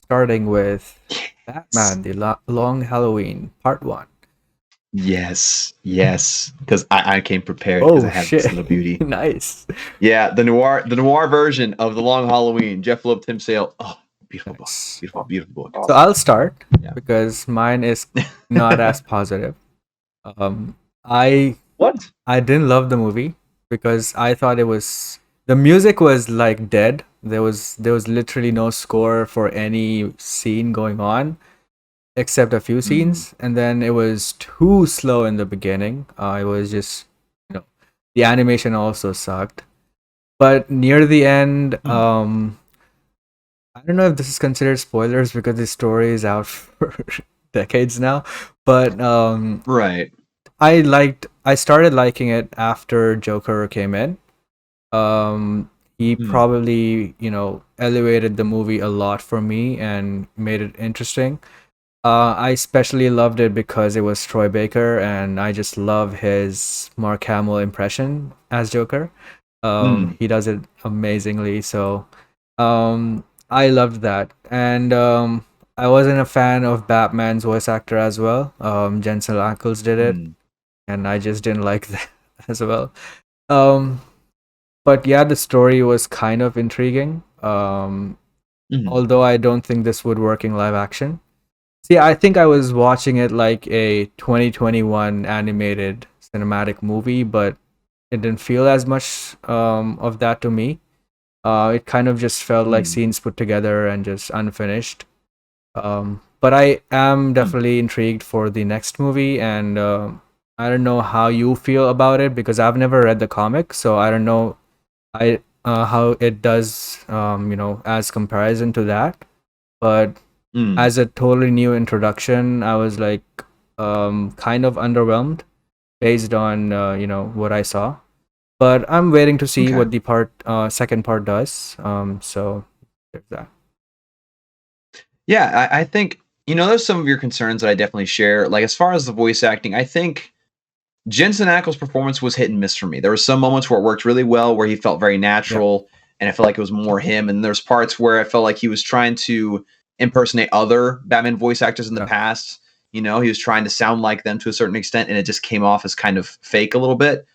starting with Yes. Batman: The Long Halloween Part One. Yes. Because I came prepared because Oh I have this shit! little beauty. Nice, Yeah, the noir version of the Long Halloween. Jeff Loeb, Tim Sale. Oh, beautiful book. nice. Beautiful book. So I'll start Yeah. because mine is not as positive. Um, I What? I didn't love the movie because I thought it was the music was like dead. There was literally no score for any scene going on except a few Mm, scenes, and then it was too slow in the beginning. It was just you know the animation also sucked. But near the end, mm. I don't know if this is considered spoilers because the story is out for decades now. But Right. I started liking it after Joker came in. He Mm, probably, elevated the movie a lot for me and made it interesting. I especially loved it because it was Troy Baker, and I just love his Mark Hamill impression as Joker. mm. He does it amazingly. So, I loved that, and I wasn't a fan of Batman's voice actor as well. Jensen Ackles did it, Mm, and I just didn't like that as well. Um, but yeah, the story was kind of intriguing. mm, Although I don't think this would work in live action. See, I think I was watching it like a 2021 animated cinematic movie, but it didn't feel as much of that to me. It kind of just felt like mm, scenes put together and just unfinished. But I am mm. definitely intrigued for the next movie, and I don't know how you feel about it because I've never read the comic, so I don't know how it does, as comparison to that. But Mm. as a totally new introduction, I was like kind of underwhelmed based on what I saw. But I'm waiting to see Okay. what the second part does. So there's that. Yeah, I think there's some of your concerns that I definitely share. Like as far as the voice acting, I think Jensen Ackles' performance was hit and miss for me. There were some moments where it worked really well, where he felt very Yeah, natural, and I felt like it was more him. And there's parts where I felt like he was trying to impersonate other Batman voice actors in the yeah, past. He was trying to sound like them to a certain extent, and it just came off as kind of fake a little bit.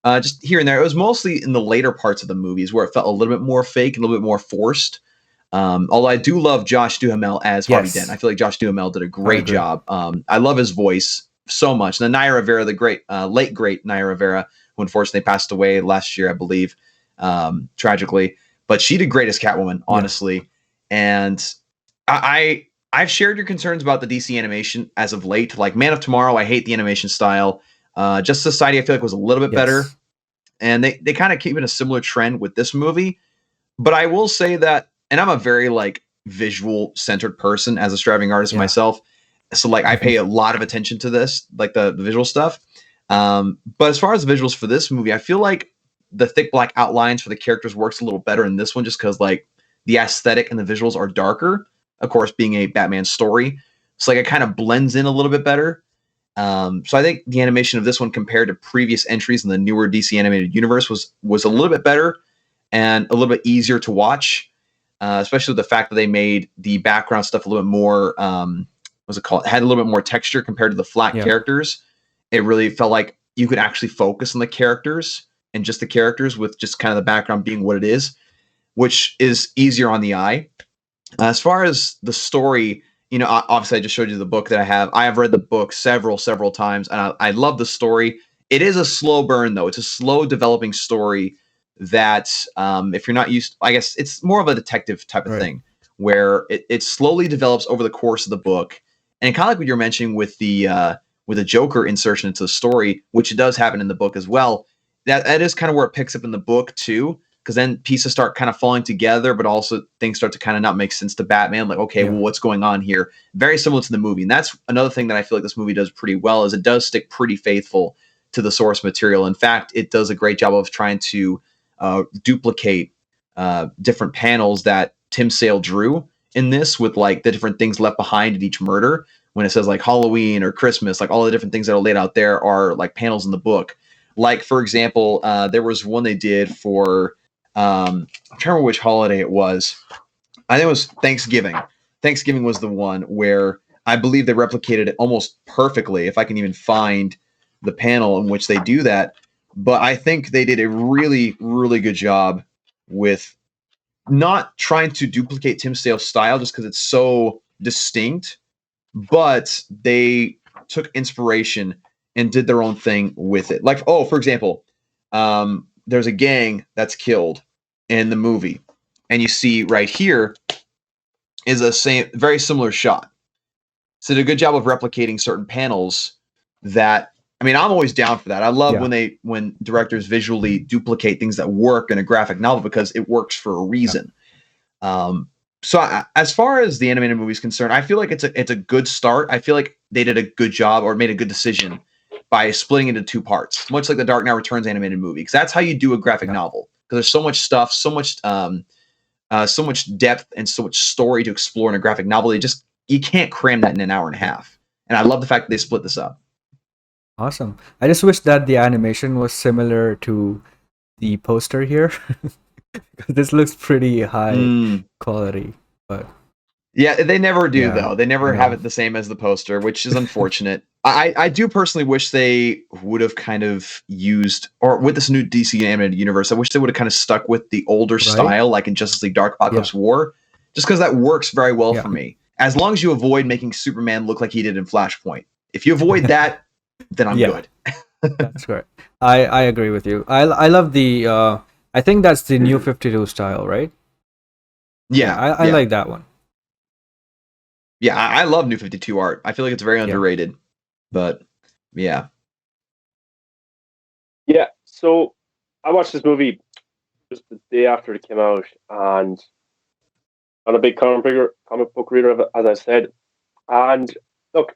Just here and there. It was mostly in the later parts of the movies where it felt a little bit more fake, a little bit more forced. Although I do love Josh Duhamel as Harvey Dent. I yes, feel like Josh Duhamel did a I great agree. job. I love his voice so much. And then Naya Rivera, the great, late great Naya Rivera, who unfortunately passed away last year, I believe, tragically. But she did great as Catwoman, Yeah, honestly. And I've shared your concerns about the DC animation as of late. Like Man of Tomorrow, I hate the animation style. Just Society, I feel like was a little bit better, yes, and they kind of keep in a similar trend with this movie. But I will say that, and I'm a very like visual centered person as a striving artist yeah, myself. So like I hmm pay a lot of attention to this, like the visual stuff. But as far as the visuals for this movie, I feel like the thick black outlines for the characters works a little better in this one, just because like the aesthetic and the visuals are darker. Of course, being a Batman story, so like it kind of blends in a little bit better. So I think the animation of this one compared to previous entries in the newer DC animated universe was a little bit better and a little bit easier to watch, especially with the fact that they made the background stuff a little bit more, what's it called? It had a little bit more texture compared to the flat yeah, characters. It really felt like you could actually focus on the characters and just the characters with just kind of the background being what it is, which is easier on the eye. As far as the story, obviously I just showed you the book that I have. I have read the book several times, and I love the story. It is a slow burn, though. It's a slow developing story that, if you're not used, I guess it's more of a detective type of right, thing, where it slowly develops over the course of the book, and kind of like what you're mentioning with the Joker insertion into the story, which does happen in the book as well. That is kind of where it picks up in the book too, because then pieces start kind of falling together, but also things start to kind of not make sense to Batman. Like, okay, yeah, well, what's going on here? Very similar to the movie, and that's another thing that I feel like this movie does pretty well is it does stick pretty faithful to the source material. In fact, it does a great job of trying to duplicate different panels that Tim Sale drew in this, with like the different things left behind at each murder. When it says like Halloween or Christmas, like all the different things that are laid out there are like panels in the book. Like for example, there was one they did for I'm trying to remember which holiday it was. I think it was Thanksgiving. Thanksgiving was the one where I believe they replicated it almost perfectly, if I can even find the panel in which they do that. But I think they did a really, really good job with not trying to duplicate Tim Sale's style just because it's so distinct, but they took inspiration and did their own thing with it. Like, oh, for example, there's a gang that's killed in the movie, and you see right here is a very similar shot. So did a good job of replicating certain panels that, I mean, I'm always down for that. I love when directors visually duplicate things that work in a graphic novel because it works for a reason. So as far as the animated movie is concerned, I feel like it's a good start. I feel like they did a good job or made a good decision by splitting into two parts, much like the Dark Knight Returns animated movie, because that's how you do a graphic novel. Because there's so much stuff, so much depth, and so much story to explore in a graphic novel. You can't cram that in an hour and a half. And I love the fact that they split this up. Awesome. I just wish that the animation was similar to the poster here. Because this looks pretty high quality, but yeah, they never do though. They never have it the same as the poster, which is unfortunate. I do personally wish they would have kind of used, or with this new DC animated universe, I wish they would have kind of stuck with the older style, like in Justice League Dark Apocalypse War, just because that works very well for me. As long as you avoid making Superman look like he did in Flashpoint. If you avoid that, then I'm good. That's correct. I agree with you. I love the I think that's the New 52 style, right? Yeah. I like that one. Yeah, I love New 52 art. I feel like it's very underrated. But yeah. Yeah, so I watched this movie just the day after it came out, and I'm a big comic book reader, as I said. And look,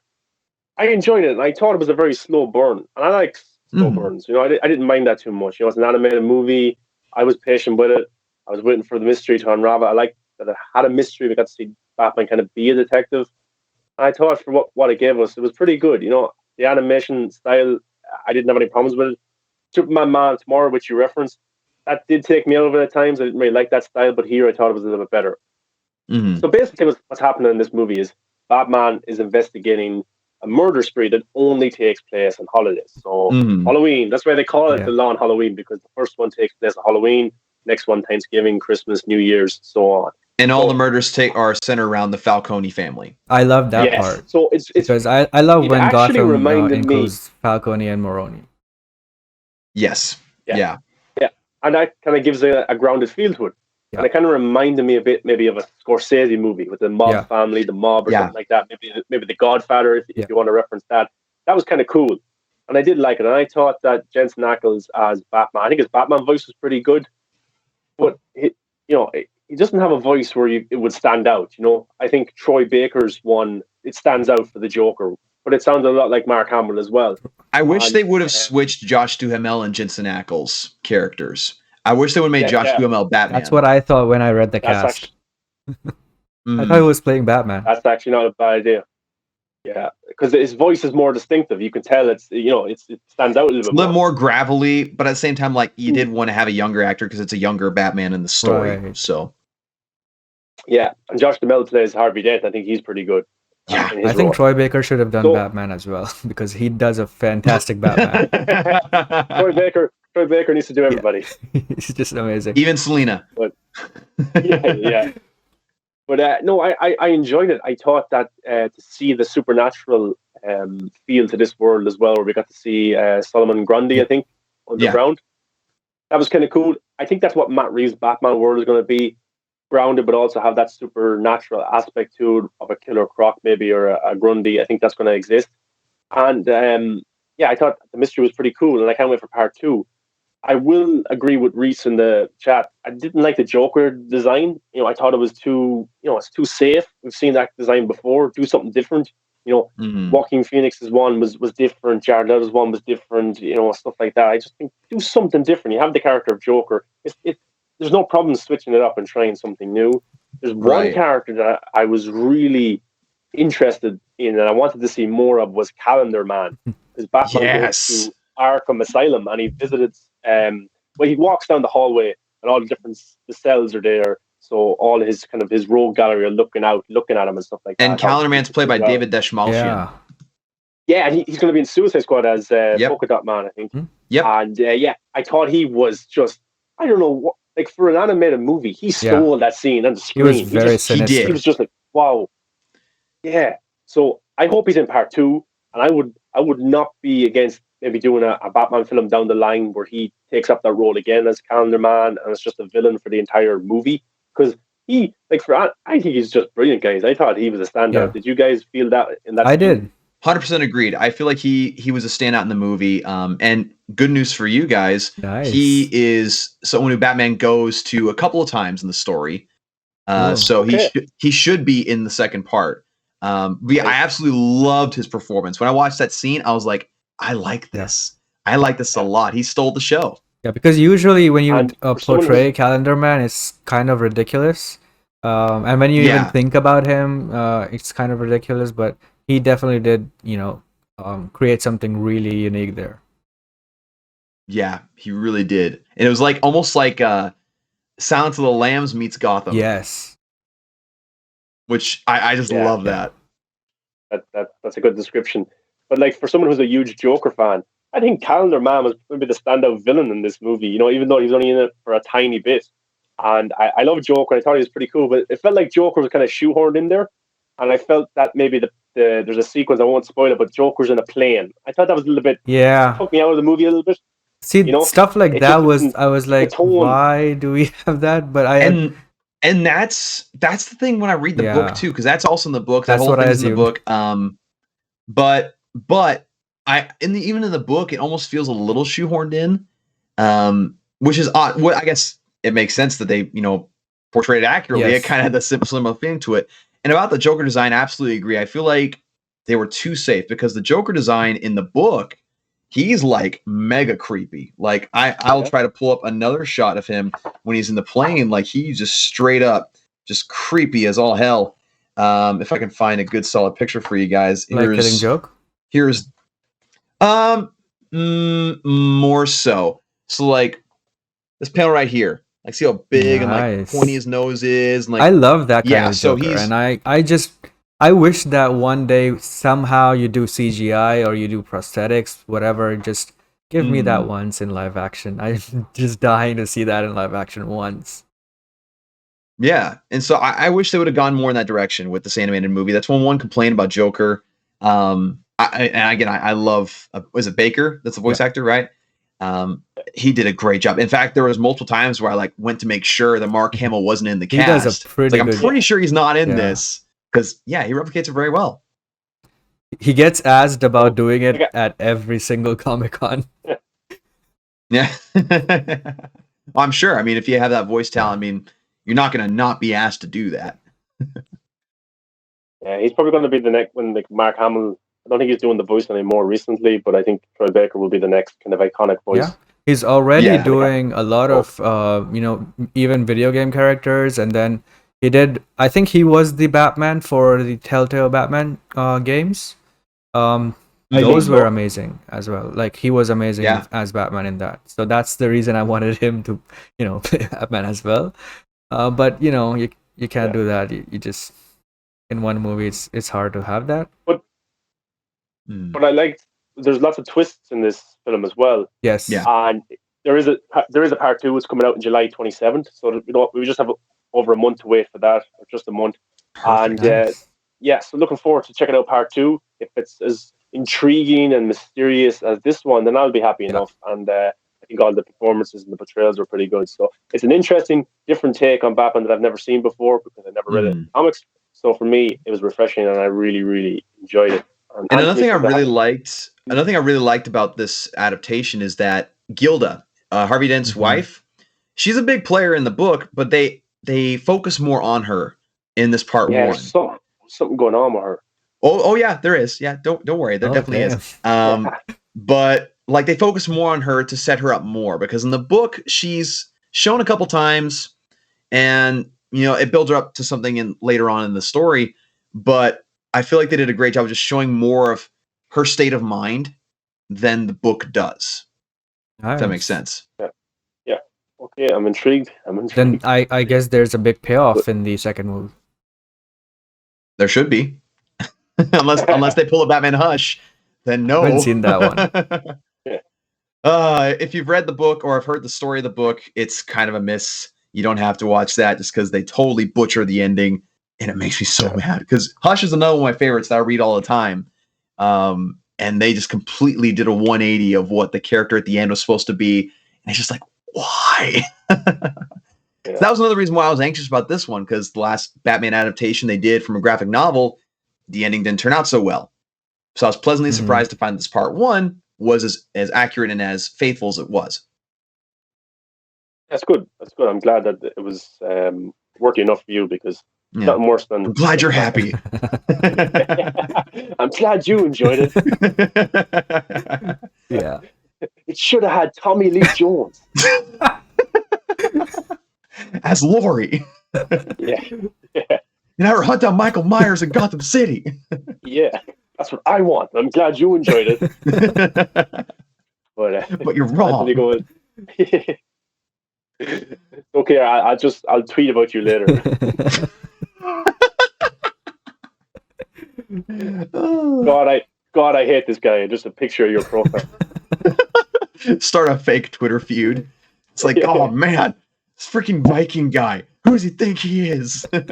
I enjoyed it, and I thought it was a very slow burn. And I like slow burns. You know, I didn't mind that too much. You know, it's an animated movie. I was patient with it. I was waiting for the mystery to unravel. I liked that it had a mystery. We got to see Batman kind of be a detective. And I thought for what it gave us, it was pretty good. You know, the animation style, I didn't have any problems with it. Superman Man Tomorrow, which you referenced, that did take me over at times. I didn't really like that style, but here I thought it was a little bit better. So basically what's happening in this movie is Batman is investigating a murder spree that only takes place on holidays. So Halloween, that's why they call it the Lawn Halloween, because the first one takes place on Halloween, next one Thanksgiving, Christmas, New Year's, so on. And all the murders are centered around the Falcone family. I love that part. So it's because I love when Gotham includes Falcone and Moroni. Yes. Yeah. And that kind of gives a grounded feel to it. And it kind of reminded me a bit maybe of a Scorsese movie with the mob family, the mob or something like that. Maybe The Godfather, if you want to reference that. That was kind of cool. And I did like it. And I thought that Jensen Ackles as Batman, I think his Batman voice was pretty good. But, he doesn't have a voice where it would stand out. You know, I think Troy Baker's one, it stands out for the Joker. But it sounds a lot like Mark Hamill as well. I wish they would have switched Josh Duhamel and Jensen Ackles characters. I wish they would have made Josh Duhamel Batman. That's what I thought when I read the cast. I thought he was playing Batman. That's actually not a bad idea. Yeah, because his voice is more distinctive. You can tell it stands out a little bit. A little more gravelly, but at the same time, like you did want to have a younger actor because it's a younger Batman in the story. Right. So, yeah, and Josh Duhamel plays Harvey Dent. I think he's pretty good. Yeah, I think Troy Baker should have done Batman as well because he does a fantastic Batman. Troy Baker needs to do everybody. Yeah. He's just amazing. Even Selena. But yeah. But no, I enjoyed it. I thought that to see the supernatural feel to this world as well, where we got to see Solomon Grundy, I think, underground. That was kind of cool. I think that's what Matt Reeves' Batman world is going to be. Grounded, but also have that supernatural aspect to it of a Killer Croc maybe, or a Grundy. I think that's going to exist. And I thought the mystery was pretty cool, and I can't wait for part 2. I will agree with Reese in the chat. I didn't like the Joker design. You know, I thought it was it's too safe. We've seen that design before. Do something different. You know, Joaquin Phoenix's one was different. Jared Leto's one was different. You know, stuff like that. I just think do something different. You have the character of Joker. There's no problem switching it up and trying something new. There's one character that I was really interested in and I wanted to see more of was Calendar Man. Because Batman goes to Arkham Asylum and he visited, he walks down the hallway and all the cells are there. So all his kind of his rogue gallery are looking at him and stuff like that. And Calendar Man's played by David Dashmalchian. Yeah. Yeah, and he's going to be in Suicide Squad as Yep. Polka Dot Man, I think. Yep. And I thought he was just, I don't know, what, like for an animated movie, he stole that scene on the screen. He was very sinister. He was just like, wow. Yeah. So I hope he's in part 2, and I would not be against maybe doing a Batman film down the line where he takes up that role again as Calendar Man and it's just a villain for the entire movie. Because I think he's just brilliant, guys. I thought he was a standout. Yeah. Did you guys feel that in that? I did. 100% agreed. I feel like he was a standout in the movie. And good news for you guys. Nice. He is someone who Batman goes to a couple of times in the story. So he should be in the second part. I absolutely loved his performance. When I watched that scene, I was like, I like this. I like this a lot. He stole the show. Yeah, because usually when you portray Calendar Man, it's kind of ridiculous. And when you even think about him, it's kind of ridiculous. But he definitely did, create something really unique there. Yeah, he really did. And it was like almost like Silence of the Lambs meets Gotham. Yes. Which I just love that. That's a good description. But like for someone who's a huge Joker fan, I think Calendar Man was maybe the standout villain in this movie, even though he was only in it for a tiny bit. And I love Joker, and I thought he was pretty cool, but it felt like Joker was kind of shoehorned in there. And I felt that maybe there's a sequence, I won't spoil it, but Joker's in a plane. I thought that was a little bit, took me out of the movie a little bit. See, stuff like that I was like, why do we have that? But and that's the thing when I read the book too, because that's also in the book. That's that whole what I thing's in the book. But even in the book, it almost feels a little shoehorned in, which is odd. I guess it makes sense that they portrayed it accurately. It kind of had the similar feeling to it. And about the Joker design, I absolutely agree. I feel like they were too safe because the Joker design in the book, he's like mega creepy. Like I'll try to pull up another shot of him when he's in the plane. Like he's just straight up, just creepy as all hell. If I can find a good solid picture for you guys, Killing Joke. Here's more so. So like this panel right here. Like see how big and like pointy his nose is. And, like, I love that kind of Joker, and I wish that one day somehow you do CGI or you do prosthetics, whatever. Just give me that once in live action. I'm just dying to see that in live action once. Yeah, and so I wish they would have gone more in that direction with this animated movie. That's one complaint about Joker. I love. Was it Baker? That's the voice actor, right? He did a great job. In fact, there was multiple times where I went to make sure that Mark Hamill wasn't in the cast. He does a pretty I'm pretty sure he's not in this. Because, he replicates it very well. He gets asked about doing it at every single Comic-Con. Yeah. Well, I'm sure. I mean, if you have that voice talent, you're not going to not be asked to do that. Yeah, he's probably going to be the next when Mark Hamill. I don't think he's doing the voice anymore recently, but I think Troy Baker will be the next kind of iconic voice. Yeah, he's already doing a lot of, even video game characters, and then he did. I think he was the Batman for the Telltale Batman games. Those were amazing as well. Like he was amazing as Batman in that. So that's the reason I wanted him to, play Batman as well. But you can't do that. You just in one movie, it's hard to have that. But I liked. There's lots of twists in this film as well. Yes. Yeah. And there is a part 2. It's coming out in July 27th. So we just have over a month to wait for that, or just a month. Perfect. And so looking forward to checking out part 2. If it's as intriguing and mysterious as this one, then I'll be happy enough. And I think all the performances and the portrayals were pretty good. So it's an interesting, different take on Batman that I've never seen before because I never read it in comics. So for me, it was refreshing, and I really, really enjoyed it. And another thing I really liked about this adaptation is that Gilda, Harvey Dent's wife, she's a big player in the book, but they focus more on her in this part 1. Something going on with her. Oh yeah, there is. Yeah, don't worry, there definitely is. But like they focus more on her to set her up more because in the book she's shown a couple times, and it builds her up to something later on in the story, but I feel like they did a great job of just showing more of her state of mind than the book does. Nice. If that makes sense. Yeah. Okay, I'm intrigued. Then I guess there's a big payoff in the second movie. There should be, unless they pull a Batman Hush, then no. I haven't seen that one. If you've read the book or have heard the story of the book, it's kind of a miss. You don't have to watch that just because they totally butcher the ending, and it makes me so mad. Because Hush is another one of my favorites that I read all the time, and they just completely did a 180 of what the character at the end was supposed to be, and it's just like, why? So that was another reason why I was anxious about this one, because the last Batman adaptation they did from a graphic novel, the ending didn't turn out so well. So I was pleasantly surprised to find this part one was as accurate and as faithful as it was. That's good. That's good. I'm glad that it was working enough for you, because nothing worse than. I'm glad you're happy. I'm glad you enjoyed it. Yeah. It should have had Tommy Lee Jones as Laurie. Yeah. You never hunt down Michael Myers in Gotham City. Yeah, that's what I want. I'm glad you enjoyed it. But you're wrong. Okay, I'll tweet about you later. God, I hate this guy. Just a picture of your profile. Start a fake Twitter feud. It's like, oh man, this freaking Viking guy. Who does he think he is? And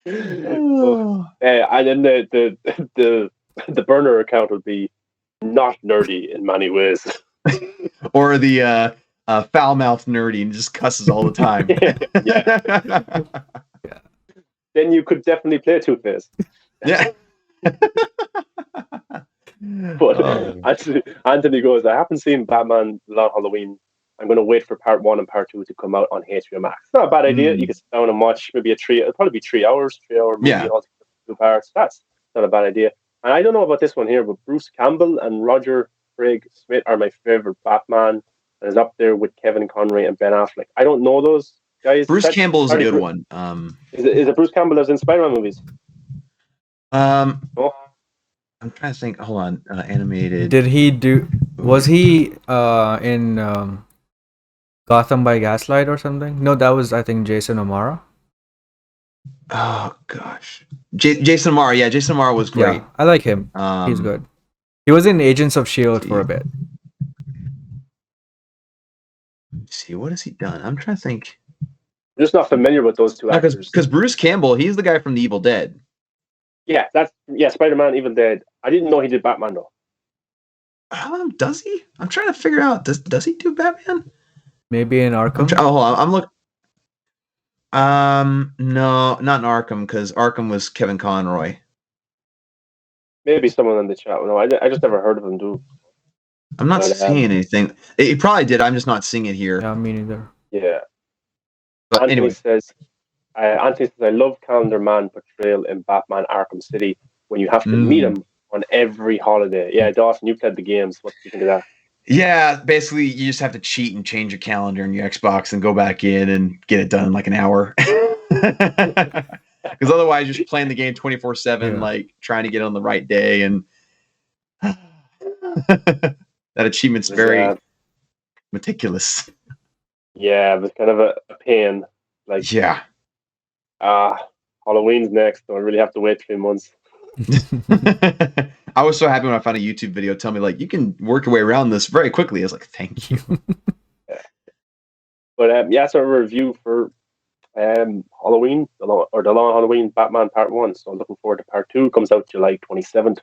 then the burner account would be not nerdy in many ways. Or the foul-mouthed nerdy and just cusses all the time. Yeah. Then you could definitely play Two-Face. Yeah. But Anthony goes, I haven't seen Batman Long Halloween. I'm going to wait for part 1 and part 2 to come out on HBO Max. Not a bad idea. You could sit down and watch maybe it'll probably be 3 hours, 3-hour movie, all 2 parts. That's not a bad idea. And I don't know about this one here, but Bruce Campbell and Roger Craig Smith are my favorite Batman, and is up there with Kevin Conroy and Ben Affleck. I don't know those guys. Bruce Campbell is a good one. Is it Bruce Campbell that's in Spider-Man movies? Oh. I'm trying to think. Hold on. Animated. Did he do? Was he in Gotham by Gaslight or something? No, that was, I think, Jason O'Mara. Oh gosh, Jason O'Mara. Yeah, Jason O'Mara was great. Yeah, I like him. He's good. He was in Agents of S.H.I.E.L.D. for a bit. Let's see, what has he done? I'm trying to think. I'm just not familiar with those two actors. Because Bruce Campbell, he's the guy from The Evil Dead. Yeah, Spider-Man, Evil Dead. I didn't know he did Batman though. Does he? I'm trying to figure out. Does he do Batman? Maybe in Arkham. Hold on. I'm looking. No, not in Arkham, because Arkham was Kevin Conroy. Maybe someone in the chat. No, I just never heard of him do. I'm not seeing anything. He probably did. I'm just not seeing it here. Yeah, me neither. Yeah. But Anthony anyway. says, I love Calendar Man portrayal in Batman Arkham City when you have to meet him on every holiday. Yeah, Dawson, you played the games. What do you think of that? Yeah, basically, you just have to cheat and change your calendar in your Xbox and go back in and get it done in like an hour. Because otherwise, you're just playing the game 24/7, like trying to get on the right day, and that achievement's very meticulous. Yeah, it was kind of a pain. Like, Halloween's next, so I really have to wait 3 months. I was so happy when I found a YouTube video tell me, like, you can work your way around this very quickly. I was like, thank you. But so a review for Halloween, the Long Halloween Batman Part 1. So I'm looking forward to Part 2. Comes out July 27th.